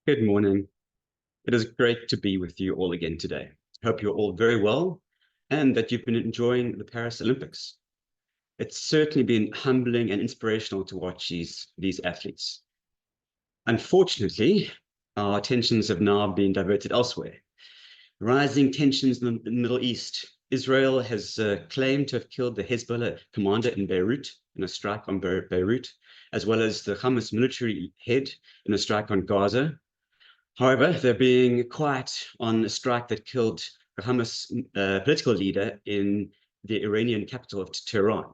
Good morning. It is great to be with you all again today. Hope you're all very well and that you've been enjoying the Paris Olympics. It's certainly been humbling and inspirational to watch these athletes. Unfortunately, our attentions have now been diverted elsewhere. Rising tensions in the Middle East. Israel has claimed to have killed the Hezbollah commander in Beirut in a strike on Beirut, as well as the Hamas military head in a strike on Gaza. However, they're being quiet on a strike that killed the Hamas political leader in the Iranian capital of Tehran.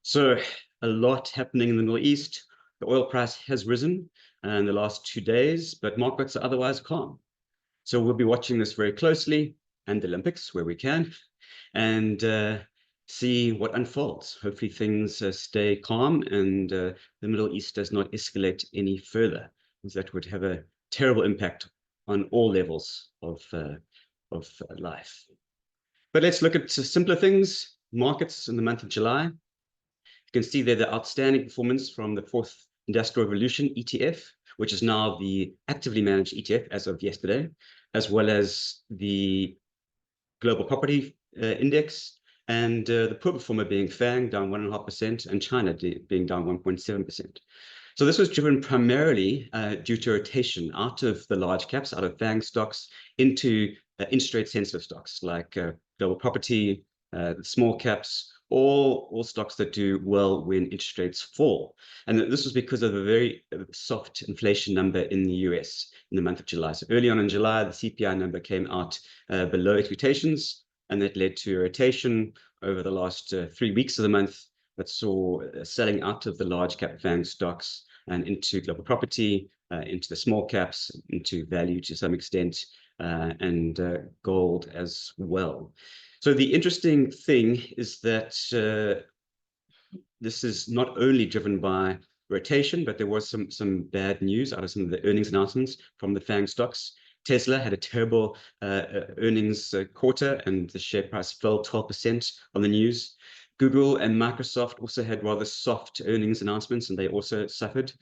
So a lot happening in the Middle East. The oil price has risen in the last 2 days, but markets are otherwise calm. So we'll be watching this very closely, and the Olympics where we can, and see what unfolds. Hopefully things stay calm and the Middle East does not escalate any further, because that would have a terrible impact on all levels of life. But let's look at simpler things. Markets in the month of July. You can see there the outstanding performance from the Fourth Industrial Revolution ETF, which is now the actively managed ETF as of yesterday, as well as the global property index, and the poor performer being FANG down 1.5% and China being down 1.7%. So this was driven primarily due to rotation out of the large caps, out of FANG stocks, into interest rate sensitive stocks like global property, small caps, all stocks that do well when interest rates fall. And this was because of a very soft inflation number in the US in the month of July. So early on in July, the CPI number came out below expectations, and that led to a rotation over the last 3 weeks of the month that saw selling out of the large cap FANG stocks and into global property, into the small caps, into value to some extent, and gold as well. So the interesting thing is that this is not only driven by rotation, but there was some bad news out of some of the earnings announcements from the FANG stocks. Tesla had a terrible earnings quarter, and the share price fell 12% on the news. Google and Microsoft also had rather soft earnings announcements, and they also suffered.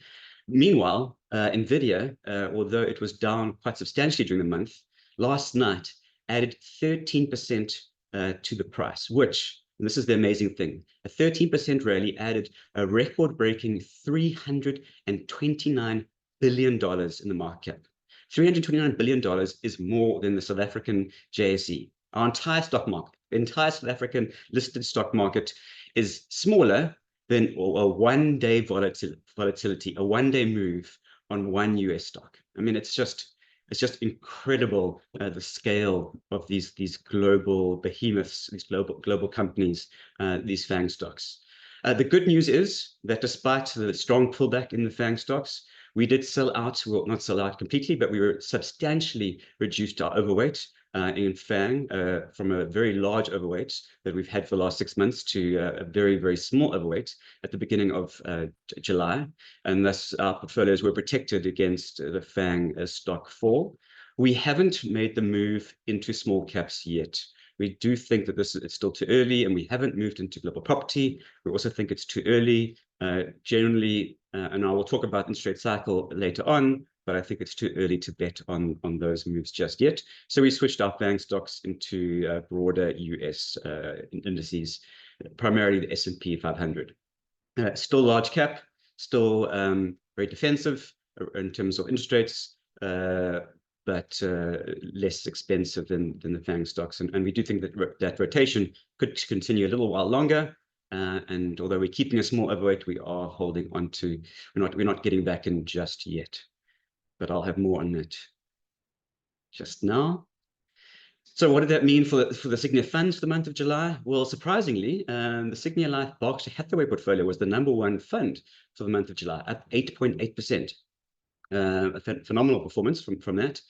Meanwhile, NVIDIA, although it was down quite substantially during the month, last night added 13% to the price, which, and this is the amazing thing, a 13% rally added a record-breaking $329 billion in the market cap. $329 billion is more than the South African JSE. Our entire stock market, the entire South African listed stock market, is smaller than a one-day volatility, a one-day move on one US stock. I mean, it's just incredible, the scale of these global behemoths, these global companies, these FANG stocks. The good news is that despite the strong pullback in the FANG stocks, we did sell out, well, not sell out completely, but we were substantially reduced our overweight in FANG from a very large overweight that we've had for the last 6 months to a very, very small overweight at the beginning of July. And thus our portfolios were protected against the FANG stock fall. We haven't made the move into small caps yet. We do think that it's still too early, and we haven't moved into global property. We also think it's too early. Generally, and I will talk about interest rate cycle later on, but I think it's too early to bet on those moves just yet. So we switched our FANG stocks into broader US indices, primarily the S&P 500. Still large cap, still very defensive in terms of interest rates, but less expensive than the FANG stocks. And we do think that rotation could continue a little while longer. And although we're keeping a small overweight, we are holding on to, we're not getting back in just yet. But I'll have more on that just now. So what did that mean for the Sygnia funds for the month of July? Well, surprisingly, the Sygnia Life Berkshire Hathaway portfolio was the #1 fund for the month of July, up 8.8%. A phenomenal performance from that.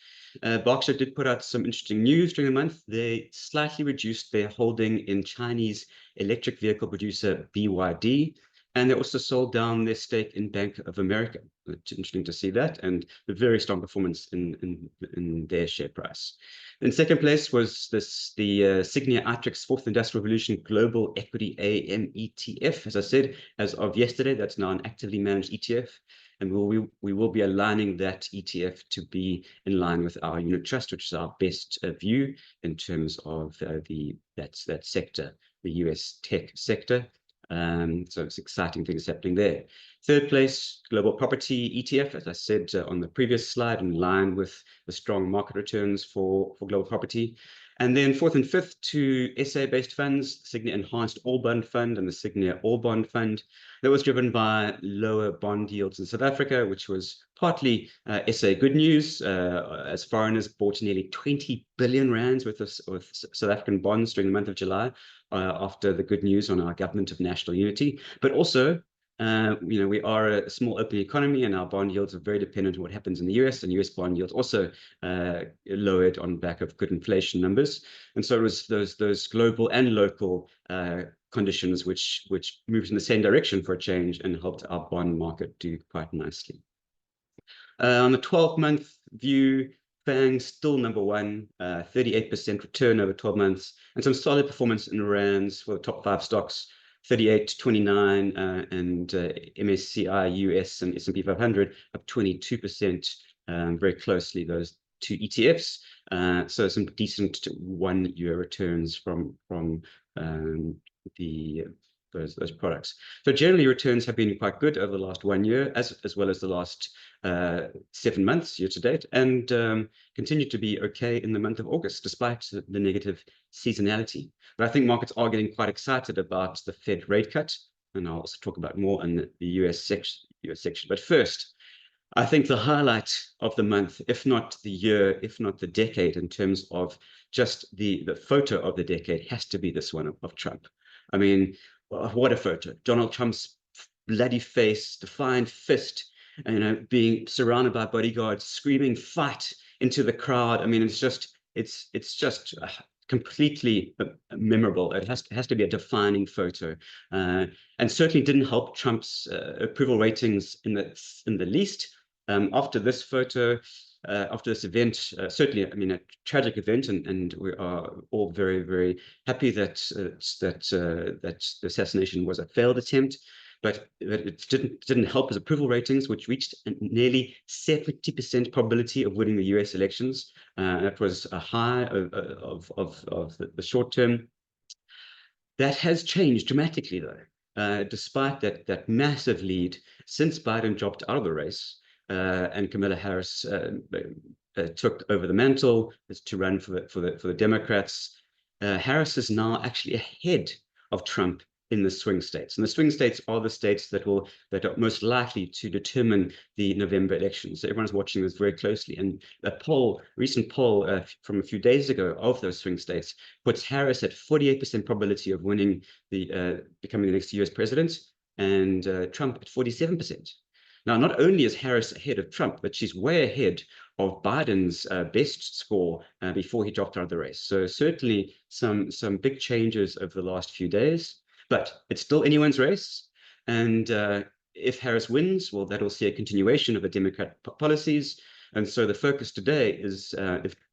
Berkshire did put out some interesting news during the month. They slightly reduced their holding in Chinese electric vehicle producer BYD, and they also sold down their stake in Bank of America. It's interesting to see that, and a very strong performance in their share price. In second place was the Sygnia Itrix Fourth Industrial Revolution Global Equity AM ETF. As I said, as of yesterday, that's now an actively managed ETF. and we will be aligning that ETF to be in line with our unit trust, which is our best view in terms of that sector, the US tech sector. So it's exciting things happening there. Third place, global property ETF, as I said on the previous slide, in line with the strong market returns for global property. And then fourth and fifth, two SA-based funds, the Sygnia Enhanced All Bond Fund and the Sygnia All Bond Fund. That was driven by lower bond yields in South Africa, which was partly SA good news, as foreigners bought nearly 20 billion rands worth of South African bonds during the month of July, after the good news on our government of national unity. But also, we are a small open economy, and our bond yields are very dependent on what happens in the US, and US bond yields also lowered on the back of good inflation numbers. And so it was those global and local conditions which moved in the same direction for a change and helped our bond market do quite nicely. On the 12-month view, FANG still number one, 38% return over 12 months, and some solid performance in rands for the top 5 stocks, 38, 29, and MSCI US and S&P 500 up 22%, very closely, those two ETFs. So some decent 1 year returns from those products. So generally returns have been quite good over the last 1 year, as well as the last 7 months year to date, and continue to be okay in the month of August, despite the negative seasonality. But I think markets are getting quite excited about the Fed rate cut, and I'll also talk about more in the US section. But first, I think the highlight of the month, if not the year, if not the decade, in terms of just the photo of the decade, has to be this one of Trump. I mean, what a photo. Donald Trump's bloody face, defiant fist, being surrounded by bodyguards, screaming fight into the crowd. I mean, it's just completely memorable. It has to be a defining photo, and certainly didn't help Trump's approval ratings in the least. After this photo, after this event, certainly, I mean, a tragic event, and we are all very, very happy that the assassination was a failed attempt. But it didn't help his approval ratings, which reached a nearly 70% probability of winning the US elections. That was a high of the short term. That has changed dramatically, though, despite that massive lead since Biden dropped out of the race and Kamala Harris took over the mantle to run for the Democrats. Harris is now actually ahead of Trump in the swing states. And the swing states are the states that are most likely to determine the November elections. So everyone's watching this very closely. And a recent poll from a few days ago of those swing states puts Harris at 48% probability of winning becoming the next US president, and Trump at 47%. Now, not only is Harris ahead of Trump, but she's way ahead of Biden's best score before he dropped out of the race. So certainly some big changes over the last few days. But it's still anyone's race. And if Harris wins, well, that'll see a continuation of the Democrat policies. And so the focus today is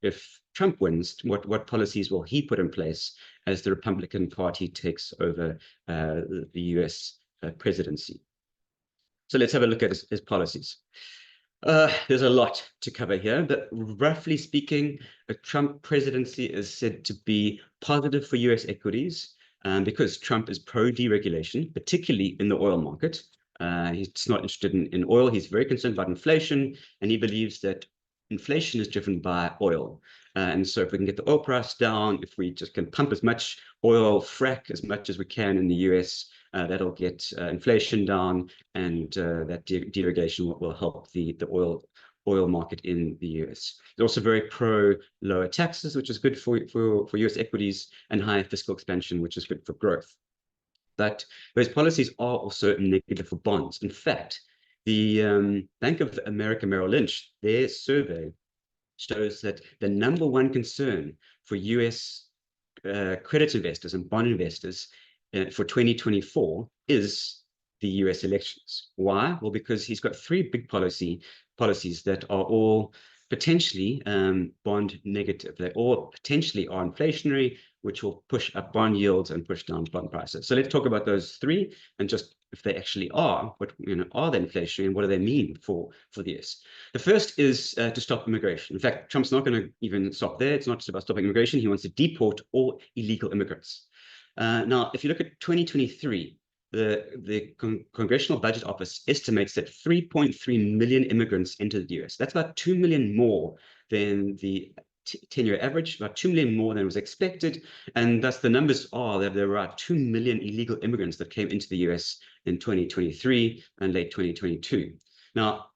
if Trump wins, what policies will he put in place as the Republican Party takes over the US presidency? So let's have a look at his policies. There's a lot to cover here, but roughly speaking, a Trump presidency is said to be positive for US equities, because Trump is pro-deregulation, particularly in the oil market. He's not interested in oil. He's very concerned about inflation, and he believes that inflation is driven by oil. And so if we can get the oil price down, if we just can pump as much oil, frack as much as we can in the US, that'll get inflation down, and that deregulation will help the oil market in the US. They're also very pro lower taxes, which is good for US equities, and higher fiscal expansion, which is good for growth. But those policies are also negative for bonds. In fact, the Bank of America Merrill Lynch, their survey shows that the #1 concern for US credit investors and bond investors for 2024 is the US elections. Why? Well, because he's got 3 big policies that are all potentially bond negative. They all potentially are inflationary, which will push up bond yields and push down bond prices. So let's talk about those 3 and just if they actually are, but are they inflationary, and what do they mean for the US? The first is to stop immigration. In fact, Trump's not going to even stop there. It's not just about stopping immigration. He wants to deport all illegal immigrants. Now, if you look at 2023, the Congressional Budget Office estimates that 3.3 million immigrants entered the US. That's about 2 million more than the 10-year average, about 2 million more than was expected. And thus the numbers are that there were about 2 million illegal immigrants that came into the US in 2023 and late 2022. Now,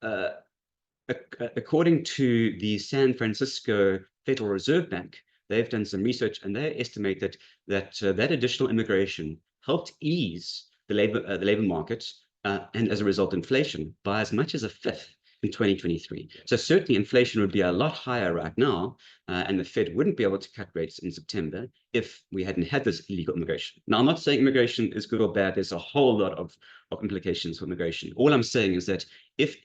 according to the San Francisco Federal Reserve Bank, they've done some research and they estimate that additional immigration helped ease the labor market and as a result inflation by as much as a fifth in 2023. So certainly inflation would be a lot higher right now, and the Fed wouldn't be able to cut rates in September if we hadn't had this illegal immigration. Now, I'm not saying immigration is good or bad. There's a whole lot of implications for immigration. All I'm saying is that if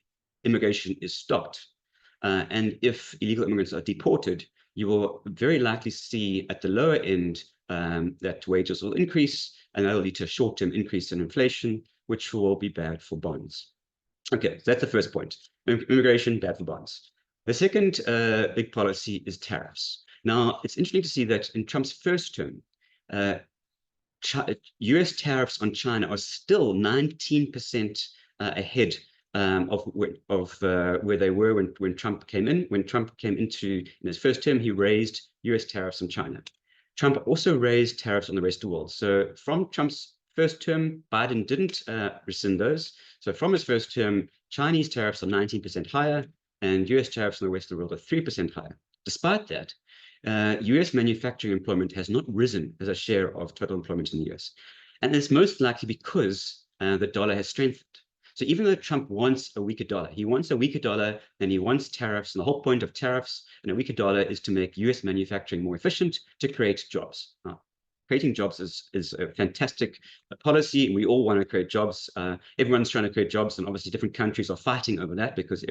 immigration is stopped and if illegal immigrants are deported, you will very likely see at the lower end that wages will increase, and that will lead to a short-term increase in inflation, which will be bad for bonds. Okay, so that's the first point. Immigration, bad for bonds. The second big policy is tariffs. Now, it's interesting to see that in Trump's first term, US tariffs on China are still 19% ahead of where they were when Trump came in. When Trump came in his first term, he raised US tariffs on China. Trump also raised tariffs on the rest of the world. So from Trump's first term, Biden didn't rescind those. So from his first term, Chinese tariffs are 19% higher, and US tariffs on the rest of the world are 3% higher. Despite that, US manufacturing employment has not risen as a share of total employment in the US. And it's most likely because the dollar has strengthened. So even though Trump wants a weaker dollar, he wants a weaker dollar and he wants tariffs. And the whole point of tariffs and a weaker dollar is to make US manufacturing more efficient, to create jobs. Now, creating jobs is a fantastic policy. We all want to create jobs. Everyone's trying to create jobs, and obviously different countries are fighting over that because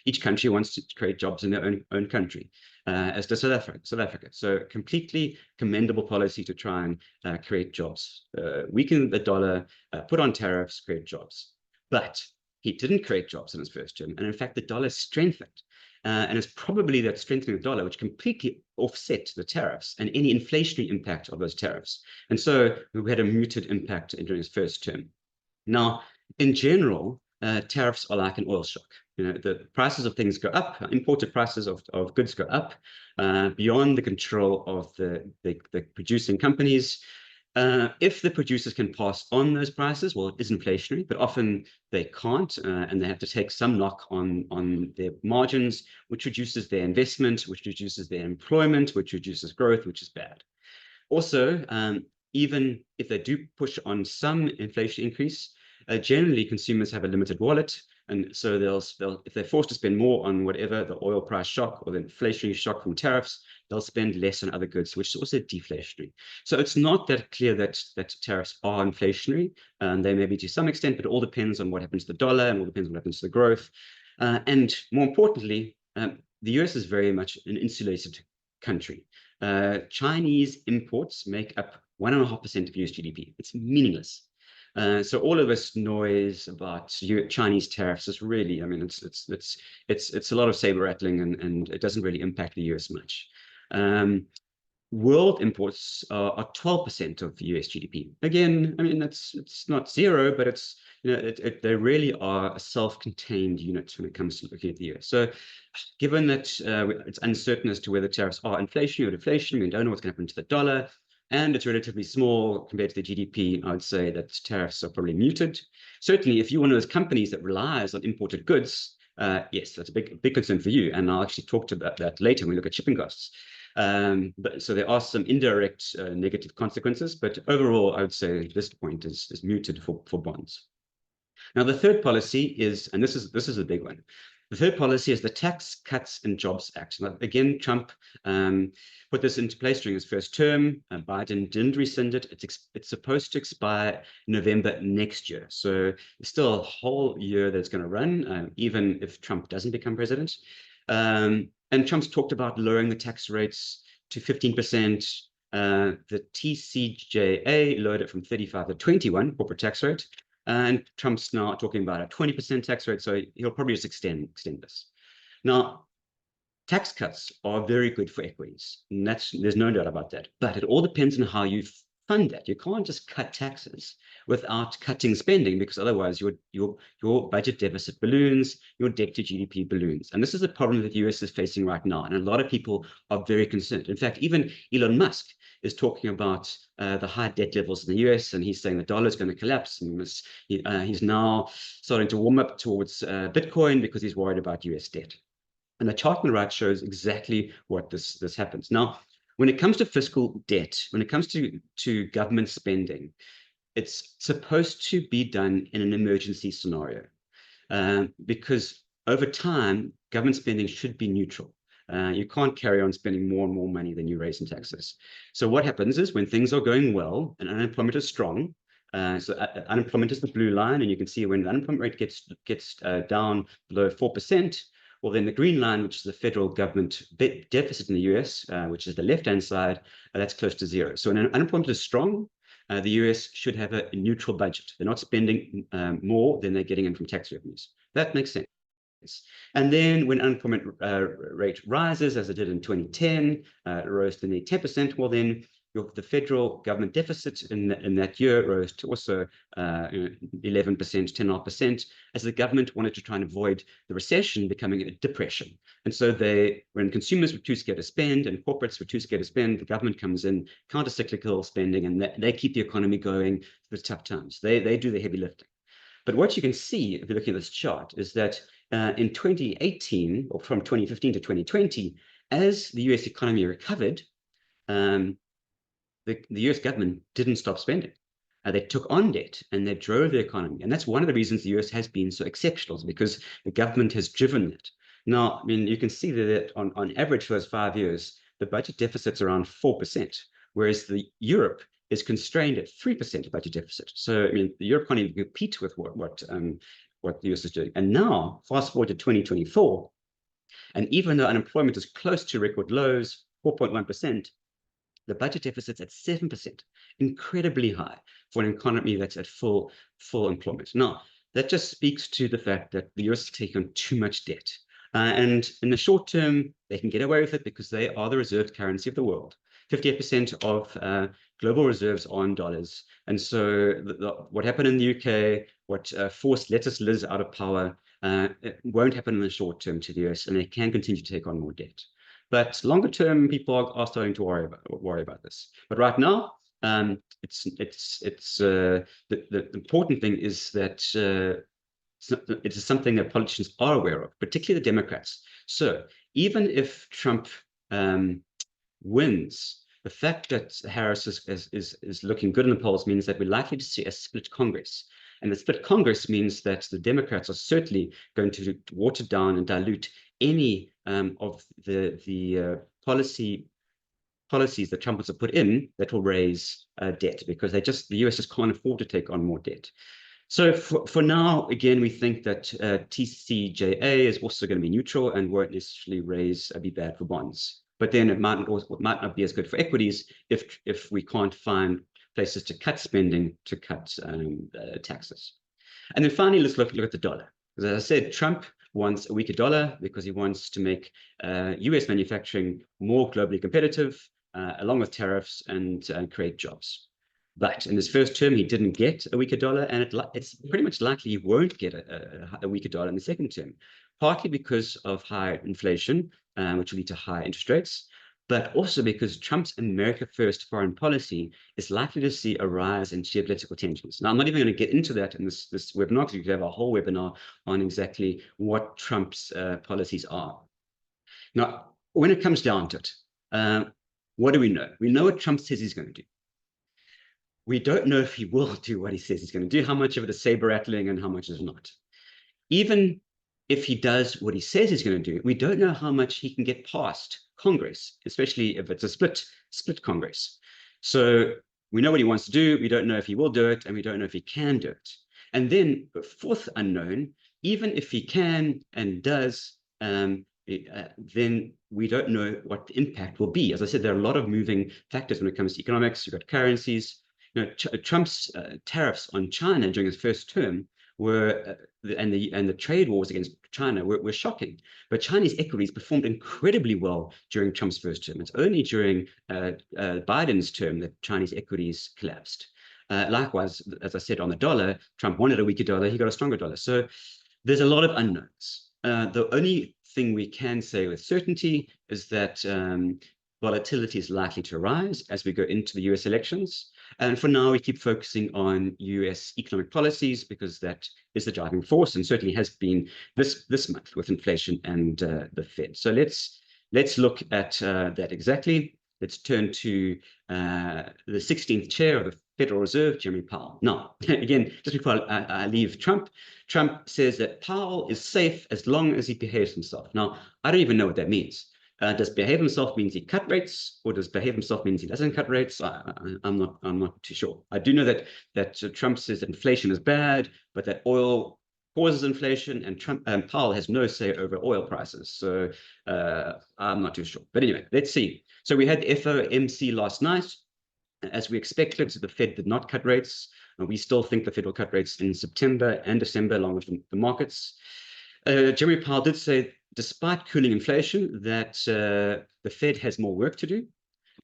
each country wants to create jobs in their own country, as does South Africa. So completely commendable policy to try and create jobs. Weaken the dollar, put on tariffs, create jobs. But he didn't create jobs in his first term. And in fact, the dollar strengthened. And it's probably that strengthening of the dollar which completely offset the tariffs and any inflationary impact of those tariffs. And so we had a muted impact during his first term. Now, in general, tariffs are like an oil shock. The prices of things go up, imported prices of goods go up beyond the control of the producing companies. If the producers can pass on those prices, well, it is inflationary, but often they can't, and they have to take some knock on their margins, which reduces their investment, which reduces their employment, which reduces growth, which is bad. Also, even if they do push on some inflation increase, generally consumers have a limited wallet, and so they'll if they're forced to spend more on whatever the oil price shock or the inflationary shock from tariffs, they'll spend less on other goods, which is also deflationary. So it's not that clear that tariffs are inflationary, and they may be to some extent, but it all depends on what happens to the dollar and all depends on what happens to the growth. And more importantly, the US is very much an insulated country. Chinese imports make up 1.5% of US GDP. It's meaningless. So all of this noise about Chinese tariffs is really, I mean, it's a lot of saber rattling, and it doesn't really impact the US much. World imports are 12% of US GDP. Again, I mean, it's not zero, but it's they really are a self-contained unit when it comes to looking at the US. So given that it's uncertain as to whether tariffs are inflationary or deflationary, we don't know what's going to happen to the dollar, and it's relatively small compared to the GDP, I would say that tariffs are probably muted. Certainly, if you're one of those companies that relies on imported goods, yes, that's a big concern for you. And I'll actually talk about that later when we look at shipping costs. But so there are some indirect negative consequences, but overall, I would say this point is muted for bonds. Now, the third policy is, and this is a big one. The third policy is the Tax Cuts and Jobs Act. Now, again, Trump put this into place during his first term. Biden didn't rescind it. It's supposed to expire November next year. So there's still a whole year that's going to run, even if Trump doesn't become president. And Trump's talked about lowering the tax rates to 15%. The TCJA lowered it from 35 to 21 corporate tax rate. And Trump's now talking about a 20% tax rate, so he'll probably just extend this. Now, tax cuts are very good for equities, and there's no doubt about that. But it all depends on how you fund that. You can't just cut taxes without cutting spending, because otherwise your budget deficit balloons, your debt to GDP balloons. And this is the problem that the US is facing right now. And a lot of people are very concerned. In fact, even Elon Musk is talking about the high debt levels in the US, and he's saying the dollar is going to collapse. And he's now starting to warm up towards Bitcoin because he's worried about US debt. And the chart on the right shows exactly what this happens. Now, when it comes to fiscal debt, when it comes to government spending, it's supposed to be done in an emergency scenario, because over time, government spending should be neutral. You can't carry on spending more and more money than you raise in taxes. So what happens is when things are going well and unemployment is strong, so unemployment is the blue line, and you can see when the unemployment rate gets down below 4%, well, then the green line, which is the federal government deficit in the US, which is the left-hand side, that's close to zero. So when unemployment is strong, the US should have a neutral budget. They're not spending more than they're getting in from tax revenues. That makes sense. And then when unemployment rate rises, as it did in 2010, it rose to nearly 10%, well, then the federal government deficit in that year rose to also 11%, 10.5%, as the government wanted to try and avoid the recession becoming a depression. And so when consumers were too scared to spend and corporates were too scared to spend, the government comes in, counter-cyclical spending, and they keep the economy going through tough times. They do the heavy lifting. But what you can see, if you're looking at this chart, is that in 2018, or from 2015 to 2020, as the US economy recovered, the US government didn't stop spending. They took on debt and they drove the economy. And that's one of the reasons the US has been so exceptional, is because the government has driven it. Now, I mean, you can see that on average for those 5 years, the budget deficit's around 4%, whereas Europe is constrained at 3% budget deficit. So, I mean, Europe can't even compete with what the US is doing. And now, fast forward to 2024, and even though unemployment is close to record lows, 4.1%, the budget deficit's at 7%, incredibly high for an economy that's at full employment. Now, that just speaks to the fact that the US has taken on too much debt. And in the short term, they can get away with it because they are the reserve currency of the world. 58% of global reserves are in dollars. And so what happened in the UK, what forced Lettuce Liz out of power, it won't happen in the short term to the US, and they can continue to take on more debt. But longer term, people are starting to worry about this. But right now, the important thing is that it is something that politicians are aware of, particularly the Democrats. So even if Trump wins, the fact that Harris is looking good in the polls means that we're likely to see a split Congress. And the split Congress means that the Democrats are certainly going to water down and dilute any of the policies that Trump wants to put in that will raise debt, because the US just can't afford to take on more debt. So for now, again, we think that TCJA is also going to be neutral and won't necessarily be bad for bonds. But then it might not be as good for equities if we can't find places to cut spending, to cut taxes. And then finally, let's look at the dollar. As I said, Trump wants a weaker dollar because he wants to make US manufacturing more globally competitive, along with tariffs, and create jobs. But in his first term, he didn't get a weaker dollar, and it's pretty much likely he won't get a weaker dollar in the second term, partly because of high inflation, which will lead to higher interest rates, but also because Trump's America First foreign policy is likely to see a rise in geopolitical tensions. Now, I'm not even going to get into that in this webinar, because we could have a whole webinar on exactly what Trump's policies are. Now, when it comes down to it, what do we know? We know what Trump says he's going to do. We don't know if he will do what he says he's going to do, how much of it is saber rattling and how much is not. Even if he does what he says he's going to do, we don't know how much he can get past Congress, especially if it's a split Congress. So we know what he wants to do. We don't know if he will do it, and we don't know if he can do it. And then the fourth unknown, even if he can and does, then we don't know what the impact will be. As I said, there are a lot of moving factors when it comes to economics. You've got currencies, Trump's tariffs on China during his first term were and the trade wars against China were shocking. But Chinese equities performed incredibly well during Trump's first term. It's only during Biden's term that Chinese equities collapsed. Likewise, as I said, on the dollar, Trump wanted a weaker dollar, he got a stronger dollar. So there's a lot of unknowns. The only thing we can say with certainty is that volatility is likely to rise as we go into the US elections. And for now, we keep focusing on US economic policies because that is the driving force and certainly has been this month with inflation and the Fed. So let's look at that exactly. Let's turn to the 16th chair of the Federal Reserve, Jeremy Powell. Now, again, just before I leave Trump says that Powell is safe as long as he behaves himself. Now, I don't even know what that means. Does behave himself means he cut rates, or does behave himself means he doesn't cut rates? I'm not too sure. I do know that Trump says that inflation is bad, but that oil causes inflation, and Powell has no say over oil prices. So I'm not too sure. But anyway, let's see. So we had the FOMC last night. As we expected, the Fed did not cut rates. We still think the Fed will cut rates in September and December, along with the markets. Jeremy Powell did say, despite cooling inflation, that the Fed has more work to do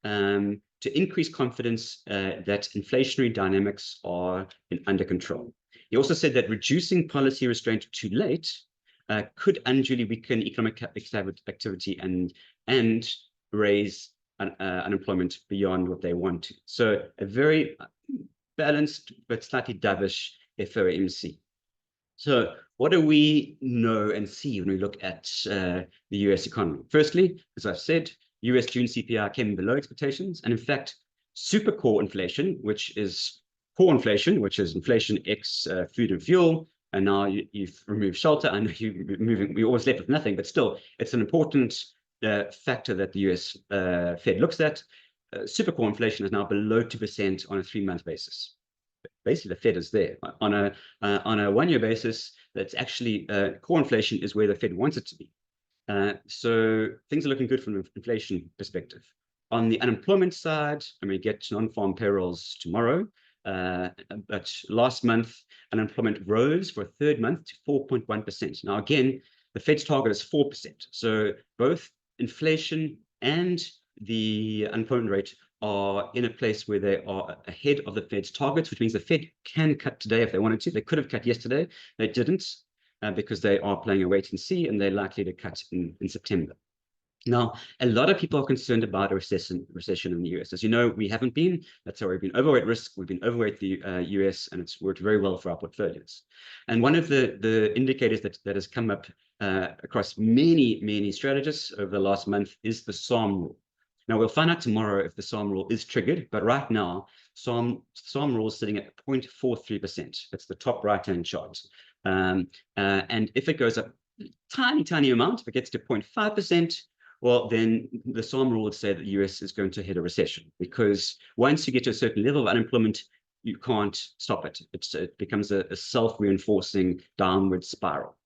to increase confidence that inflationary dynamics are under control. He also said that reducing policy restraint too late could unduly weaken economic activity and raise unemployment beyond what they want to. So a very balanced but slightly dovish FOMC. So what do we know and see when we look at the US economy? Firstly, as I've said, US June CPI came in below expectations. And in fact, super core inflation, which is core inflation, which is inflation X food and fuel. And now you've removed shelter. I know we always left with nothing, but still, it's an important factor that the US Fed looks at. Super core inflation is now below 2% on a 3-month basis. Basically, the Fed is there. On a 1-year basis, that's actually core inflation is where the Fed wants it to be. So things are looking good from an inflation perspective. On the unemployment side, and we get non-farm payrolls tomorrow, but last month, unemployment rose for a third month to 4.1%. Now, again, the Fed's target is 4%. So both inflation and the unemployment rate are in a place where they are ahead of the Fed's targets, which means the Fed can cut today if they wanted to. They could have cut yesterday. They didn't because they are playing a wait and see, and they're likely to cut in September. Now, a lot of people are concerned about a recession in the US. As you know, we haven't been. That's why we've been overweight risk. We've been overweight the US, and it's worked very well for our portfolios. And one of the indicators that has come up across many strategists over the last month is the SARM rule. Now, we'll find out tomorrow if the SARM rule is triggered, but right now, SARM rule is sitting at 0.43%. That's the top right-hand chart. And if it goes up tiny amount, if it gets to 0.5%, well, then the SARM rule would say that the US is going to hit a recession, because once you get to a certain level of unemployment, you can't stop it. It becomes a self-reinforcing downward spiral.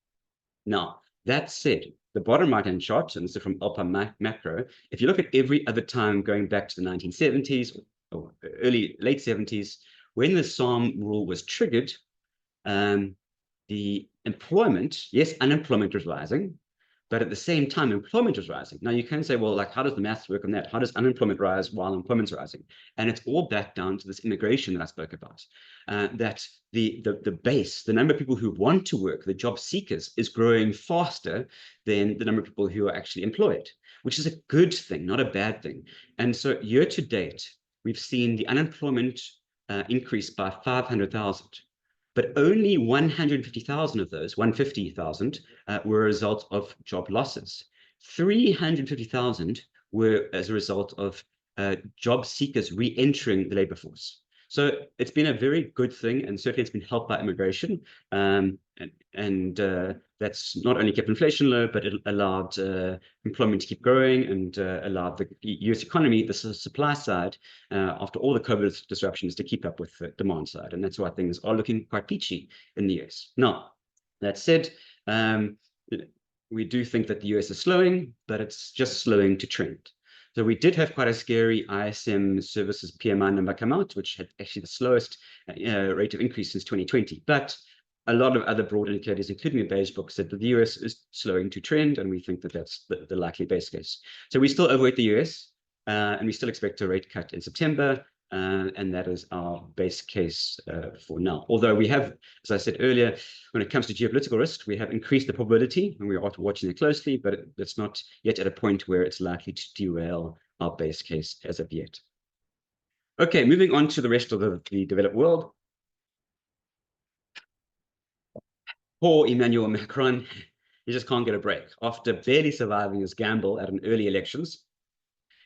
Now, that said, the bottom right-hand chart, and this is from Alpha Macro, if you look at every other time going back to the 1970s or late 70s, when the SARM rule was triggered, the employment, yes, unemployment was rising, but at the same time, employment was rising. Now, you can say, well, like, how does the maths work on that? How does unemployment rise while employment's rising? And it's all back down to this immigration that I spoke about, that the base, the number of people who want to work, the job seekers, is growing faster than the number of people who are actually employed, which is a good thing, not a bad thing. And so year to date, we've seen the unemployment increase by 500,000. But only 150,000 of those, 150,000, were a result of job losses. 350,000 were as a result of job seekers re-entering the labor force. So it's been a very good thing, and certainly it's been helped by immigration. And that's not only kept inflation low, but it allowed employment to keep growing and allowed the US economy, the supply side, after all the COVID disruptions, to keep up with the demand side. And that's why things are looking quite peachy in the US. Now, that said, we do think that the US is slowing, but it's just slowing to trend. So we did have quite a scary ISM services PMI number come out, which had actually the slowest rate of increase since 2020. But a lot of other broad indicators, including the beige book, said that the US is slowing to trend, and we think that that's the likely base case. So we still overweight the US, and we still expect a rate cut in September, and that is our base case for now. Although we have, as I said earlier, when it comes to geopolitical risk, we have increased the probability, and we are watching it closely, but it's not yet at a point where it's likely to derail our base case as of yet. Okay, moving on to the rest of the developed world. Poor Emmanuel Macron, he just can't get a break. After barely surviving his gamble at an early elections,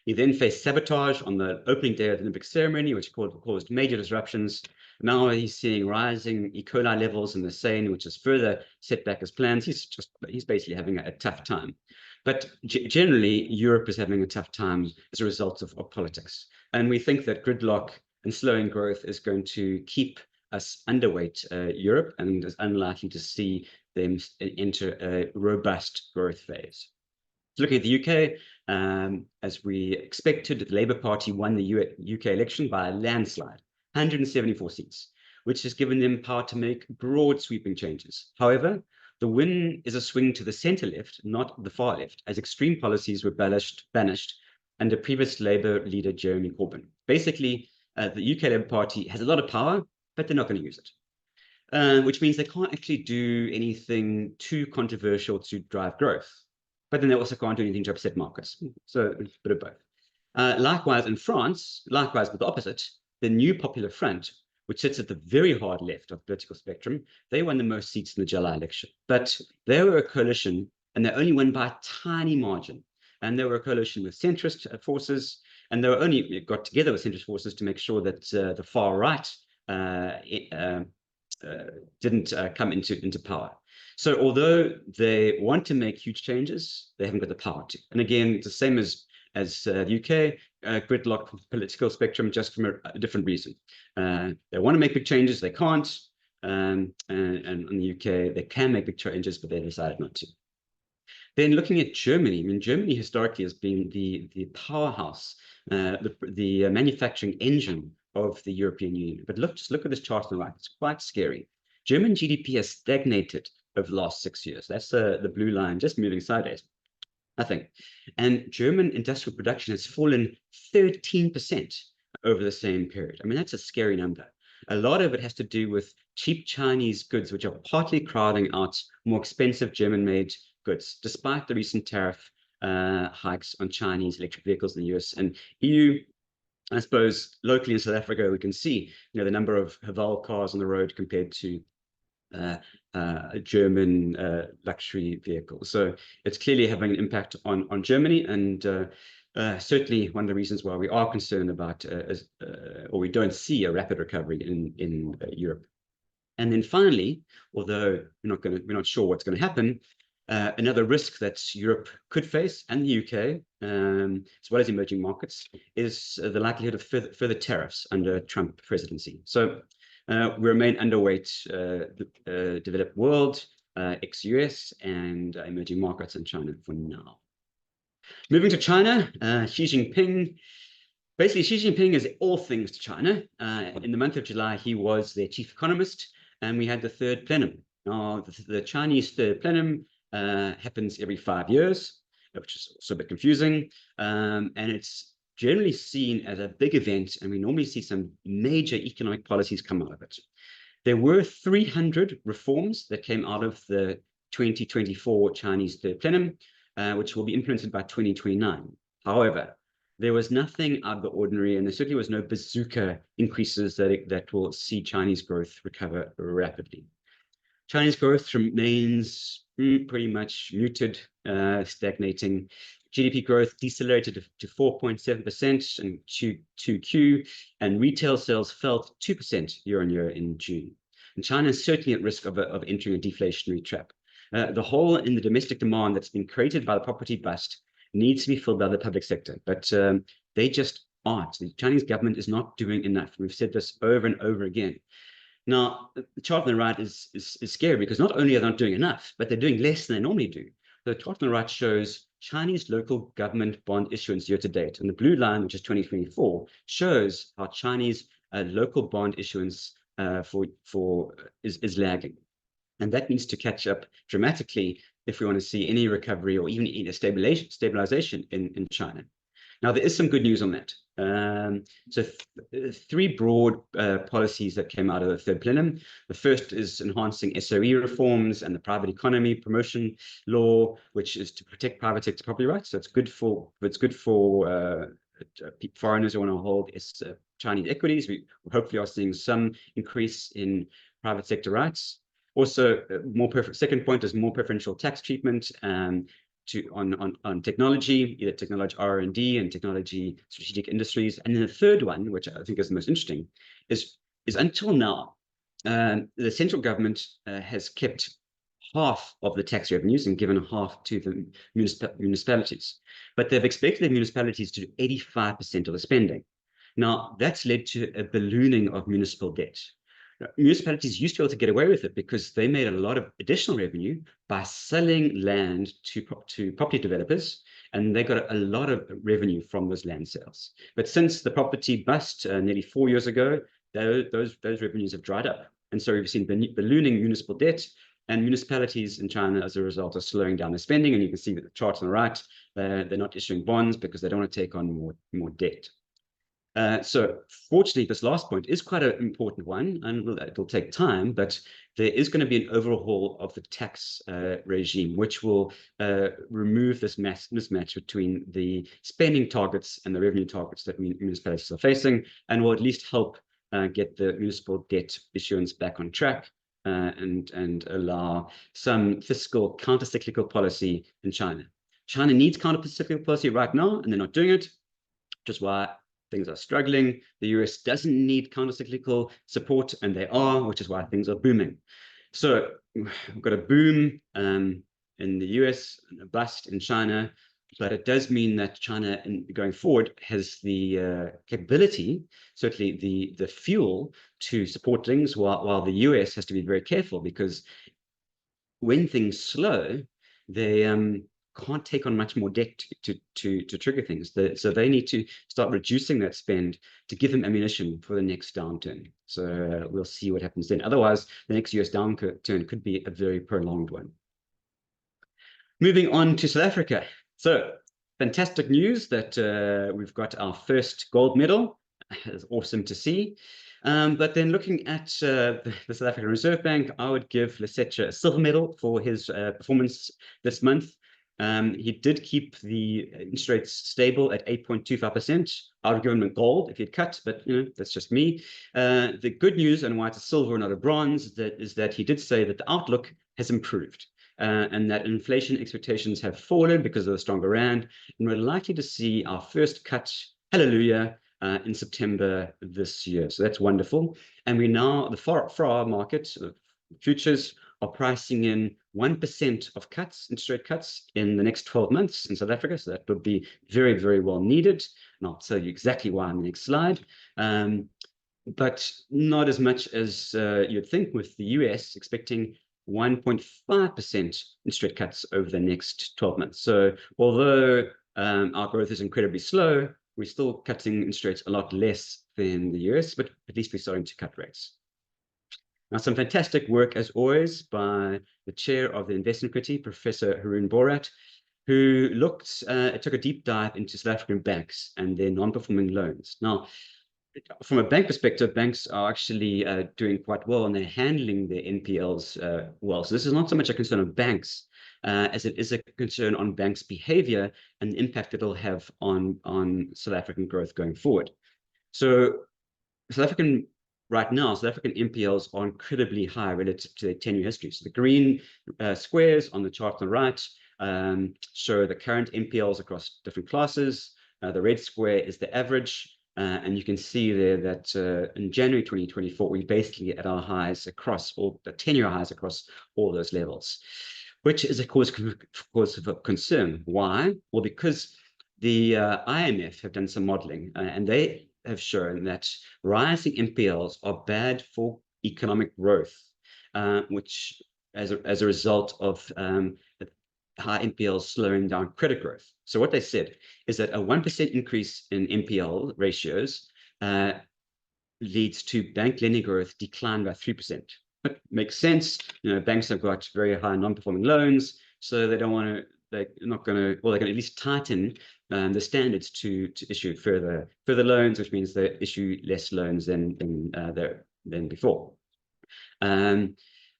he then faced sabotage on the opening day of the Olympic ceremony, which caused major disruptions. Now he's seeing rising E. coli levels in the Seine, which has further set back his plans. He's basically having a tough time. But generally, Europe is having a tough time as a result of politics. And we think that gridlock and slowing growth is going to keep us underweight Europe, and is unlikely to see them enter a robust growth phase. Looking at the UK, as we expected, the Labour Party won the UK election by a landslide, 174 seats, which has given them power to make broad sweeping changes. However, the win is a swing to the centre left, not the far left, as extreme policies were banished under previous Labour leader Jeremy Corbyn. Basically, the UK Labour Party has a lot of power, but they're not going to use it, which means they can't actually do anything too controversial to drive growth. But then they also can't do anything to upset markets. So it's a bit of both. Likewise, in France, likewise with the opposite, the New Popular Front, which sits at the very hard left of the political spectrum, they won the most seats in the July election. But they were a coalition, and they only won by a tiny margin. And they were a coalition with centrist forces, and they were only got together with centrist forces to make sure that the far right didn't come into power. So although they want to make huge changes, they haven't got the power to. And again, it's the same as the UK, gridlock political spectrum, just from a different reason. They want to make big changes, they can't. And in the UK, they can make big changes, but they decided not to. Then looking at Germany, I mean, Germany historically has been the powerhouse, the manufacturing engine of the European Union. But just look at this chart on the right. It's quite scary. German GDP has stagnated over the last 6 years. That's the blue line, just moving sideways, I think. And German industrial production has fallen 13% over the same period. I mean, that's a scary number. A lot of it has to do with cheap Chinese goods, which are partly crowding out more expensive German-made goods, despite the recent tariff hikes on Chinese electric vehicles in the US and EU. I suppose locally in South Africa, we can see, the number of Haval cars on the road compared to German luxury vehicles. So it's clearly having an impact on Germany, and certainly one of the reasons why we are concerned about, or we don't see a rapid recovery in Europe. And then finally, although we're not sure what's going to happen, another risk that Europe could face, and the UK, as well as emerging markets, is the likelihood of further tariffs under Trump presidency. So we remain underweight the developed world, ex-US, and emerging markets in China for now. Moving to China, Xi Jinping. Basically, Xi Jinping is all things to China. In the month of July, he was their chief economist, and we had the third plenum. Now, the Chinese third plenum happens every 5 years, which is also a bit confusing, and it's generally seen as a big event, and we normally see some major economic policies come out of it. There were 300 reforms that came out of the 2024 Chinese third plenum, which will be implemented by 2029. However, there was nothing out of the ordinary, and there certainly was no bazooka increases that will see Chinese growth recover rapidly. Chinese growth remains pretty much muted, stagnating. GDP growth decelerated to 4.7% in Q2, and retail sales fell 2% year on year in June. And China is certainly at risk of entering a deflationary trap. The hole in the domestic demand that's been created by the property bust needs to be filled by the public sector, but they just aren't. The Chinese government is not doing enough. We've said this over and over again. Now, the chart on the right is scary, because not only are they not doing enough, but they're doing less than they normally do. The chart on the right shows Chinese local government bond issuance year to date. And the blue line, which is 2024, shows how Chinese local bond issuance is lagging. And that needs to catch up dramatically if we want to see any recovery or even a stabilization in China. Now, there is some good news on that. So three broad policies that came out of the third plenum. The first is enhancing SOE reforms and the private economy promotion law, which is to protect private sector property rights. So it's good for foreigners who want to hold Chinese equities. We hopefully are seeing some increase in private sector rights. Also, second point is more preferential tax treatment on technology, either technology R&D and technology strategic industries. And then the third one, which I think is the most interesting, is until now, the central government has kept half of the tax revenues and given half to the municipalities. But they've expected the municipalities to do 85% of the spending. Now, that's led to a ballooning of municipal debt. Municipalities used to be able to get away with it because they made a lot of additional revenue by selling land to property developers, and they got a lot of revenue from those land sales. But since the property bust nearly 4 years ago, those revenues have dried up. And so we've seen ballooning municipal debt, and municipalities in China, as a result, are slowing down their spending. And you can see that the chart on the right, they're not issuing bonds because they don't want to take on more debt. So fortunately, this last point is quite an important one, and it'll take time, but there is going to be an overhaul of the tax regime, which will remove this mismatch between the spending targets and the revenue targets that municipalities are facing, and will at least help get the municipal debt issuance back on track and allow some fiscal counter-cyclical policy in China. China needs counter-cyclical policy right now, and they're not doing it, which is why things are struggling. The US doesn't need counter-cyclical support, and they are, which is why things are booming. So we've got a boom in the US and a bust in China, but it does mean that China, going forward, has the capability, certainly the fuel to support things, while the US has to be very careful, because when things slow, they can't take on much more debt to trigger things. So they need to start reducing that spend to give them ammunition for the next downturn. So we'll see what happens then. Otherwise, the next US downturn could be a very prolonged one. Moving on to South Africa. So fantastic news that we've got our first gold medal. It's awesome to see. But then looking at the South African Reserve Bank, I would give Lesetja a silver medal for his performance this month. He did keep the interest rates stable at 8.25%. I would give him a gold if he'd cut, but that's just me. The good news, and why it's a silver, not a bronze, is that he did say that the outlook has improved, and that inflation expectations have fallen because of the stronger rand, and we're likely to see our first cut, hallelujah, in September this year. So that's wonderful. And we now, for our market, futures are pricing in 1% of interest rate cuts in the next 12 months in South Africa. So that would be very, very well needed. And I'll tell you exactly why on the next slide. But not as much as you'd think, with the US expecting 1.5% interest rate cuts over the next 12 months. So although our growth is incredibly slow, we're still cutting interest rates a lot less than the US, but at least we're starting to cut rates. Now, some fantastic work, as always, by the chair of the investment committee, Professor Haroon Borat, who took a deep dive into South African banks and their non-performing loans. Now, from a bank perspective, banks are actually doing quite well, and they're handling their NPLs well. So this is not so much a concern of banks as it is a concern on banks' behavior and the impact it'll have on South African growth going forward. So right now, South African NPLs are incredibly high relative to their 10-year history. So the green squares on the chart on the right show the current NPLs across different classes. The red square is the average. And you can see there that in January 2024, we're basically at our highs across all the 10-year highs across all those levels, which is a cause of concern. Why? Well, because the IMF have done some modeling, and they have shown that rising NPLs are bad for economic growth, which as a result of high NPLs slowing down credit growth. So what they said is that a 1% increase in NPL ratios leads to bank lending growth decline by 3%. That makes sense. Banks have got very high non-performing loans, so they don't want to. They're not going to. Well, they can at least tighten the standards to issue further loans, which means they issue less loans than before.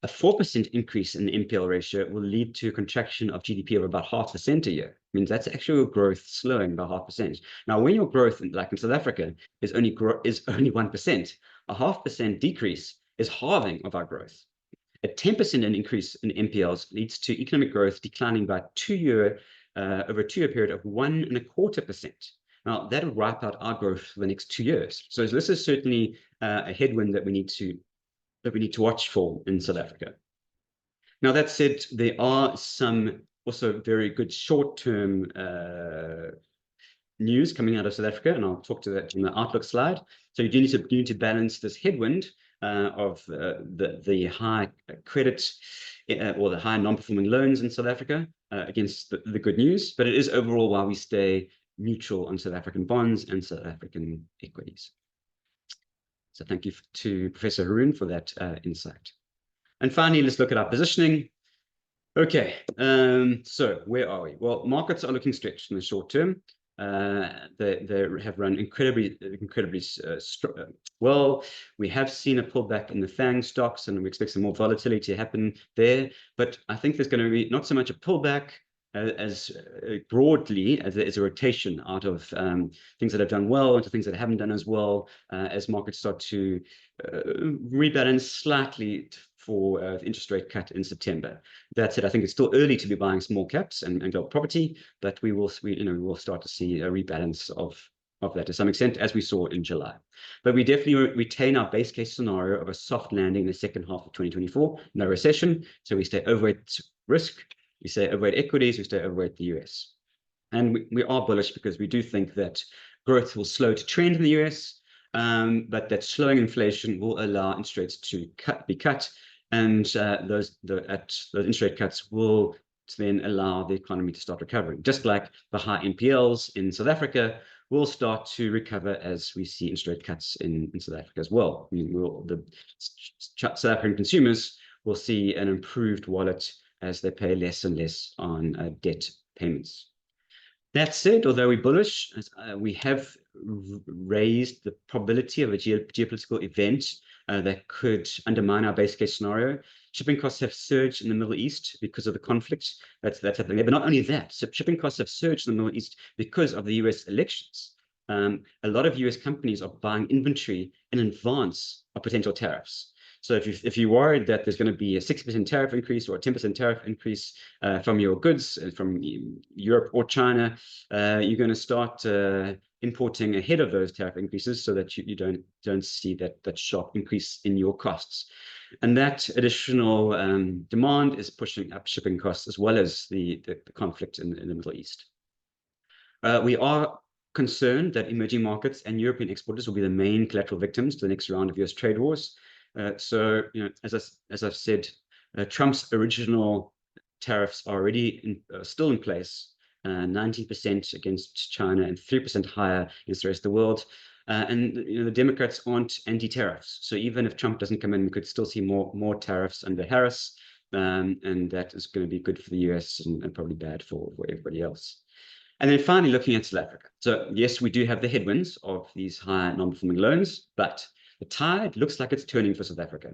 A 4% increase in the NPL ratio will lead to a contraction of GDP of about 0.5% a year. It means that's actual growth slowing by 0.5%. Now, when your growth, like in South Africa, is only 1%, a 0.5% decrease is halving of our growth. A 10% increase in NPLs leads to economic growth declining by over a 2-year period of 1.25%. Now, that'll wipe out our growth for the next 2 years. So this is certainly a headwind that we need to watch for in South Africa. Now, that said, there are some also very good short-term news coming out of South Africa, and I'll talk to that in the outlook slide. So you do need to balance this headwind of the high credit or the high non-performing loans in South Africa against the good news, but it is overall why we stay neutral on South African bonds and South African equities. So thank you to Professor Haroon for that insight. And finally, let's look at our positioning. Okay, so where are we? Well, markets are looking stretched in the short term. They have run incredibly well. We have seen a pullback in the FANG stocks, and we expect some more volatility to happen there. But I think there's going to be not so much a pullback as broadly as there is a rotation out of things that have done well into things that haven't done as well as markets start to rebalance slightly for interest rate cut in September. That said, I think it's still early to be buying small caps and global property, but we will start to see a rebalance of that to some extent, as we saw in July. But we definitely retain our base case scenario of a soft landing in the second half of 2024, no recession. So we stay overweight risk. We stay overweight equities, we stay overweight the US. And we are bullish because we do think that growth will slow to trend in the US, but that slowing inflation will allow interest rates to be cut, and those interest rate cuts will then allow the economy to start recovering. Just like the high NPLs in South Africa will start to recover as we see interest rate cuts in South Africa as well. I mean, the South African consumers will see an improved wallet as they pay less and less on debt payments. That said, although we're bullish, we have raised the probability of a geopolitical event that could undermine our base case scenario. Shipping costs have surged in the Middle East because of the conflict that's happening there. But not only that, so shipping costs have surged in the Middle East because of the US elections. A lot of US companies are buying inventory in advance of potential tariffs. So if you're worried that there's going to be a 6% tariff increase or a 10% tariff increase from your goods from Europe or China, you're going to start importing ahead of those tariff increases so that you don't see that sharp increase in your costs. And that additional demand is pushing up shipping costs as well as the conflict in the Middle East. We are concerned that emerging markets and European exporters will be the main collateral victims to the next round of US trade wars. So, as I've said, Trump's original tariffs are already still in place, 90% against China and 3% higher against the rest of the world. And the Democrats aren't anti-tariffs. So even if Trump doesn't come in, we could still see more tariffs under Harris. And that is going to be good for the US and probably bad for everybody else. And then finally, looking at South Africa. So yes, we do have the headwinds of these high non-performing loans, but the tide looks like it's turning for South Africa.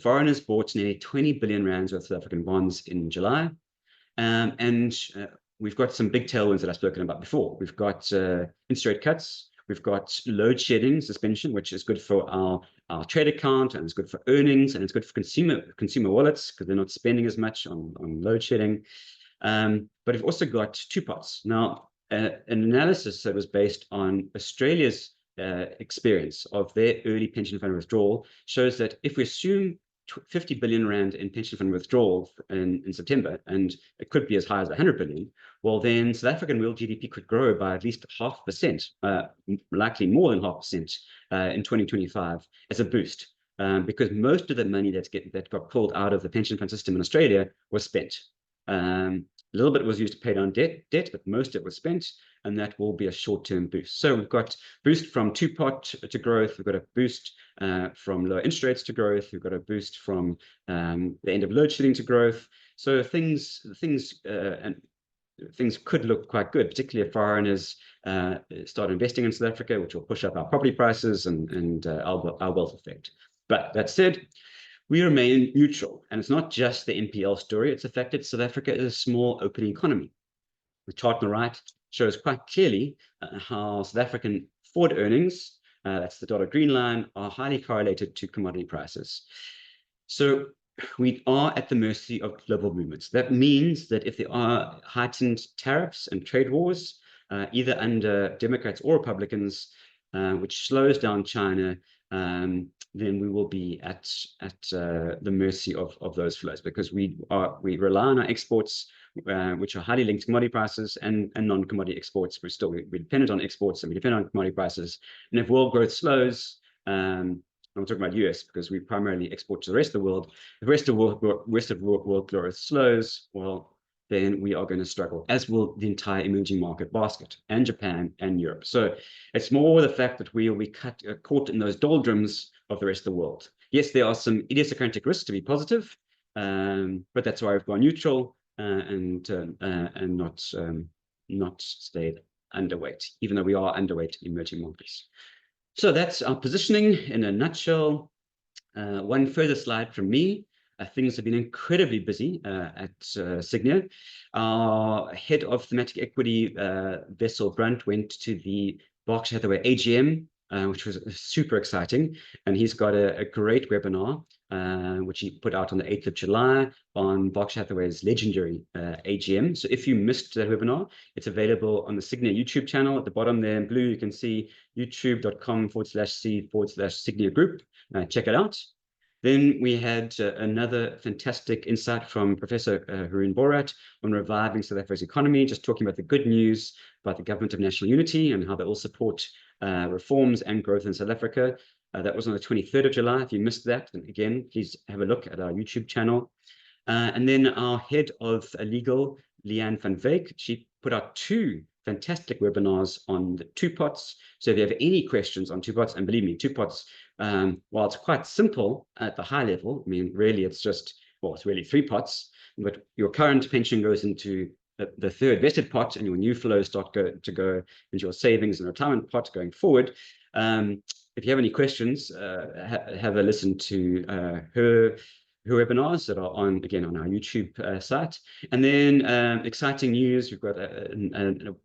Foreigners bought nearly 20 billion rands worth of South African bonds in July. And we've got some big tailwinds that I've spoken about before. We've got interest rate cuts. We've got load shedding suspension, which is good for our trade account, and it's good for earnings, and it's good for consumer wallets because they're not spending as much on load shedding. But we've also got two parts. Now, an analysis that was based on Australia's experience of their early pension fund withdrawal shows that if we assume 50 billion rand in pension fund withdrawal in September, and it could be as high as 100 billion, well, then South African real GDP could grow by at least 0.5%, likely more than 0.5% in 2025 as a boost, because most of the money that got pulled out of the pension fund system in Australia was spent. A little bit was used to pay down debt, but most of it was spent, and that will be a short-term boost. So we've got boost from two-pot to growth. We've got a boost from lower interest rates to growth. We've got a boost from the end of load shedding to growth. So things could look quite good, particularly if foreigners start investing in South Africa, which will push up our property prices and our wealth effect. But that said, we remain neutral, and it's not just the NPL story. It's the fact that South Africa is a small open economy. The chart on the right shows quite clearly how South African forward earnings, that's the dotted green line, are highly correlated to commodity prices. So we are at the mercy of global movements. That means that if there are heightened tariffs and trade wars, either under Democrats or Republicans, which slows down China, then we will be at the mercy of those flows, because we rely on our exports, which are highly linked to commodity prices and non-commodity exports. We're dependent on exports and we depend on commodity prices. And if world growth slows, I'm talking about US because we primarily export to the rest of the world. If the rest of world growth slows, well, then we are going to struggle, as will the entire emerging market basket, and Japan and Europe. So it's more the fact that we will be caught in those doldrums of the rest of the world. Yes, there are some idiosyncratic risks to be positive, but that's why we've gone neutral and not stayed underweight, even though we are underweight in emerging markets. So that's our positioning in a nutshell. One further slide from me. Things have been incredibly busy at Sygnia. Our head of thematic equity, Vessel Brunt, went to the Berkshire Hathaway AGM, which was super exciting. And he's got a great webinar, which he put out on the 8th of July on Berkshire Hathaway's legendary AGM. So if you missed that webinar, it's available on the Sygnia YouTube channel. At the bottom there in blue, you can see youtube.com/c/Sygnia group. Check it out. Then we had another fantastic insight from Professor Haroon Borat on reviving South Africa's economy, just talking about the good news about the Government of National Unity and how they will support reforms and growth in South Africa. That was on the 23rd of July. If you missed that, then again, please have a look at our YouTube channel. And then our head of legal, Leanne van Wyk, she put out two fantastic webinars on the two pots. So if you have any questions on two pots, and believe me, two pots, while it's quite simple at the high level, I mean, really, it's just, well, it's really three pots, but your current pension goes into the third vested pot, and your new flows start to go into your savings and retirement pot going forward. If you have any questions, have a listen to her webinars that are on our YouTube site. And then exciting news, we've got an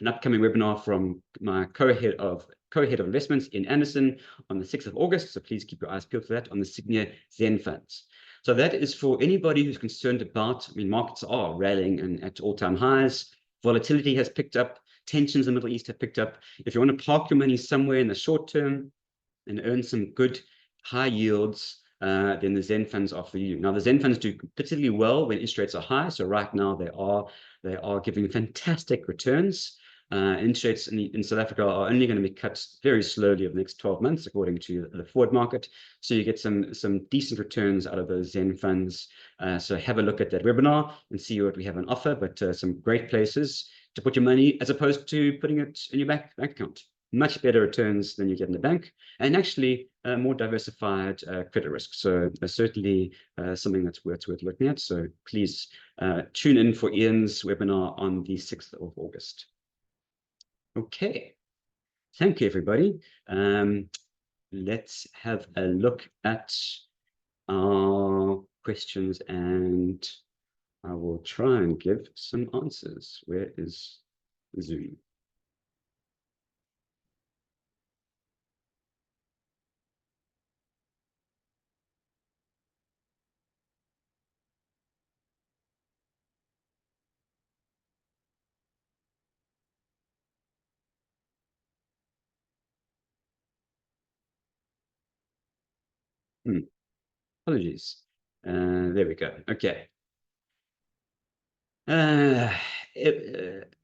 upcoming webinar from my co-head of investments in Anderson on the 6th of August. So please keep your eyes peeled for that on the Sygnia Zen funds. So that is for anybody who's concerned about, I mean, markets are rallying and at all-time highs. Volatility has picked up. Tensions in the Middle East have picked up. If you want to park your money somewhere in the short term and earn some good high yields, then the Zen funds are for you. Now, the Zen funds do particularly well when interest rates are high. So right now they are giving fantastic returns. Interest rates in South Africa are only going to be cut very slowly over the next 12 months, according to the forward market. So you get some decent returns out of those Zen funds. So have a look at that webinar and see what we have on offer, but some great places to put your money as opposed to putting it in your bank account. Much better returns than you get in the bank, and actually more diversified credit risk. So certainly something that's worth looking at. So please tune in for Ian's webinar on the 6th of August. Okay, thank you, everybody. Let's have a look at our questions, and I will try and give some answers. Where is Zoom? Apologies. There we go. Okay.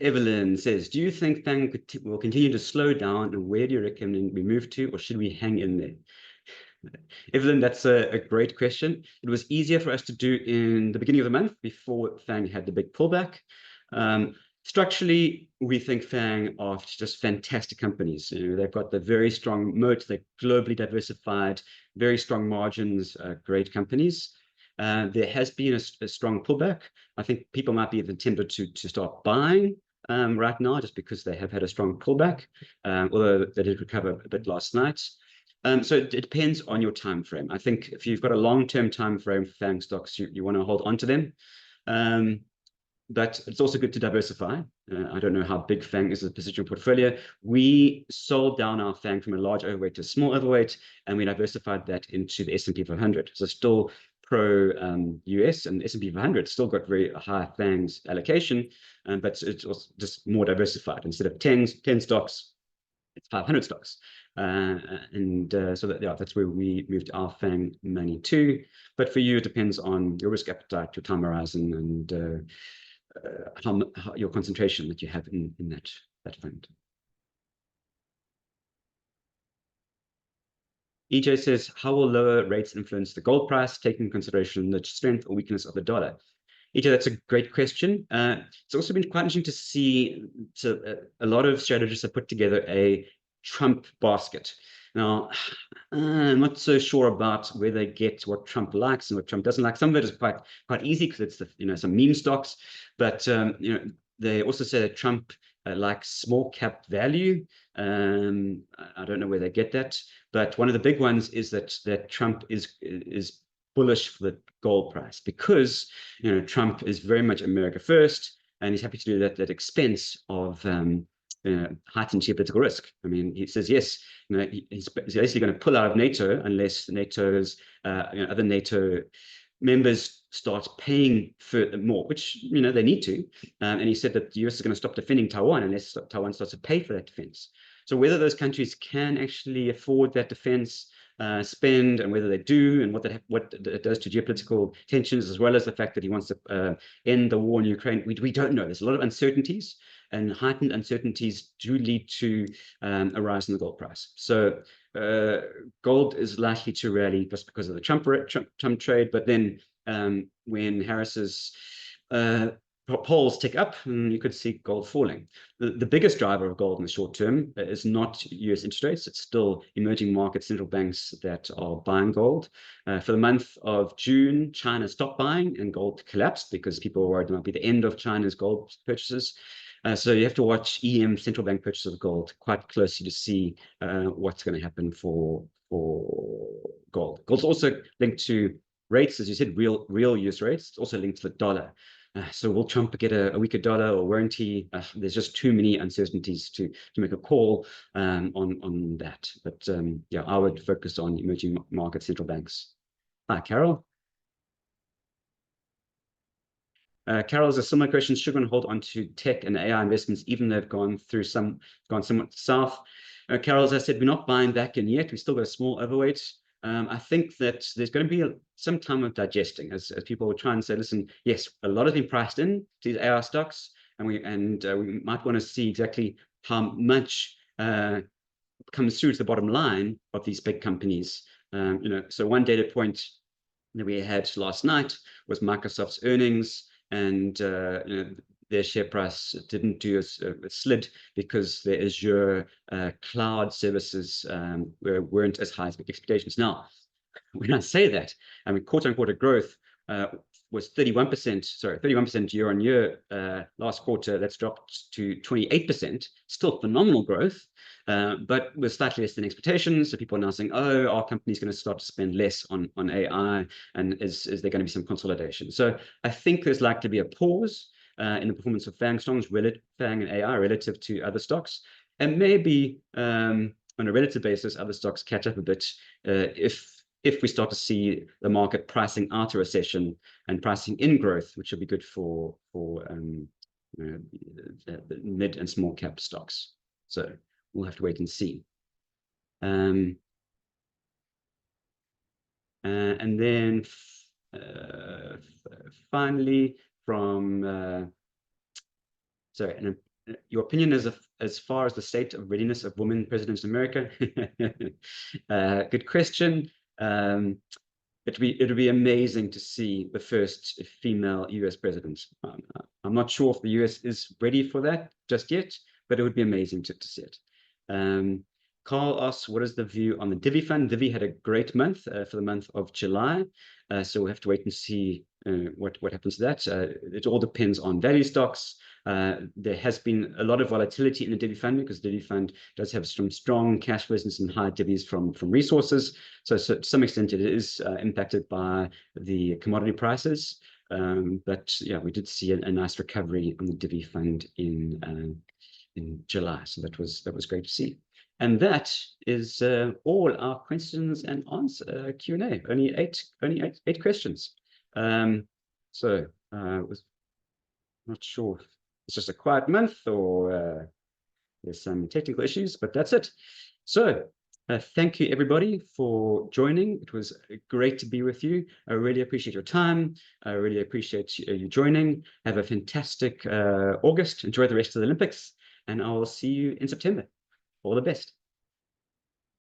Evelyn says, do you think FANG will continue to slow down, and where do you recommend we move to, or should we hang in there? Evelyn, that's a great question. It was easier for us to do in the beginning of the month before FANG had the big pullback. Structurally, we think FANG are just fantastic companies. They've got the very strong moat, they're globally diversified, very strong margins, great companies. There has been a strong pullback. I think people might be even tempted to start buying right now just because they have had a strong pullback, although they did recover a bit last night. So it depends on your time frame. I think if you've got a long-term time frame for FANG stocks, you want to hold on to them. But it's also good to diversify. I don't know how big FANG is as a position portfolio. We sold down our FANG from a large overweight to a small overweight, and we diversified that into the S&P 500. So still pro US, and the S&P 500 still got very high FANGs allocation, but it's also just more diversified. Instead of 10 stocks, it's 500 stocks. So that's where we moved our FANG money to. But for you, it depends on your risk appetite, your time horizon, and how your concentration that you have in that fund. EJ says, how will lower rates influence the gold price, taking into consideration the strength or weakness of the dollar? EJ, that's a great question. It's also been quite interesting to see a lot of strategists have put together a Trump basket. Now, I'm not so sure about where they get what Trump likes and what Trump doesn't like. Some of it is quite easy because it's some meme stocks, but they also say that Trump likes small cap value. I don't know where they get that, but one of the big ones is that Trump is bullish for the gold price because Trump is very much America first, and he's happy to do that at expense of heightened geopolitical risk. I mean, he says yes. He's basically going to pull out of NATO unless NATO's other NATO members start paying for more, which they need to. And he said that the US is going to stop defending Taiwan unless Taiwan starts to pay for that defense. So whether those countries can actually afford that defense spend, and whether they do, and what it does to geopolitical tensions, as well as the fact that he wants to end the war in Ukraine, we don't know. There's a lot of uncertainties, and heightened uncertainties do lead to a rise in the gold price. So gold is likely to rally just because of the Trump trade, but then when Harris's polls tick up, you could see gold falling. The biggest driver of gold in the short term is not US interest rates. It's still emerging market central banks that are buying gold. For the month of June, China stopped buying and gold collapsed because people were worried it might be the end of China's gold purchases. So you have to watch EM central bank purchases of gold quite closely to see what's going to happen for gold. Gold's also linked to rates, as you said, real US rates. It's also linked to the dollar. So will Trump get a weaker dollar, or won't he? There's just too many uncertainties to make a call on that. But yeah, I would focus on emerging market central banks. Hi, Carol. Carol has a similar question. Should one hold on to tech and AI investments, even though they've gone somewhat south? Carol, as I said, we're not buying back in yet. We've still got a small overweight. I think that there's going to be some time of digesting as people will try and say, listen, yes, a lot has been priced in to these AI stocks, and we might want to see exactly how much comes through to the bottom line of these big companies. So one data point that we had last night was Microsoft's earnings, and their share price didn't do a slid because their Azure cloud services weren't as high as expectations. Now, when I say that, I mean, quarter-on-quarter growth was 31% year on year last quarter. That's dropped to 28%, still phenomenal growth, but with slightly less than expectations. So people are now saying, oh, our company's going to start to spend less on AI, and is there going to be some consolidation? So I think there's likely to be a pause in the performance of FANG stocks, FANG and AI relative to other stocks, and maybe on a relative basis, other stocks catch up a bit if we start to see the market pricing out a recession and pricing in growth, which will be good for the mid and small cap stocks. So we'll have to wait and see. And then finally, from your opinion as far as the state of readiness of women presidents in America? Good question. It'd be amazing to see the first female US president. I'm not sure if the US is ready for that just yet, but it would be amazing to see it. Carl asks, what is the view on the Divi fund? Divi had a great month for the month of July. So we'll have to wait and see what happens to that. It all depends on value stocks. There has been a lot of volatility in the Divi fund because the Divi fund does have some strong cash business and high divvies from resources. So to some extent, it is impacted by the commodity prices. But yeah, we did see a nice recovery on the Divi fund in July. So that was great to see. And that is all our questions and answer Q&A. Only eight questions. So was not sure if it's just a quiet month or there's some technical issues, but that's it. So thank you everybody for joining. It was great to be with you. I really appreciate your time. I really appreciate you joining. Have a fantastic August. Enjoy the rest of the Olympics, and I'll see you in September. All the best.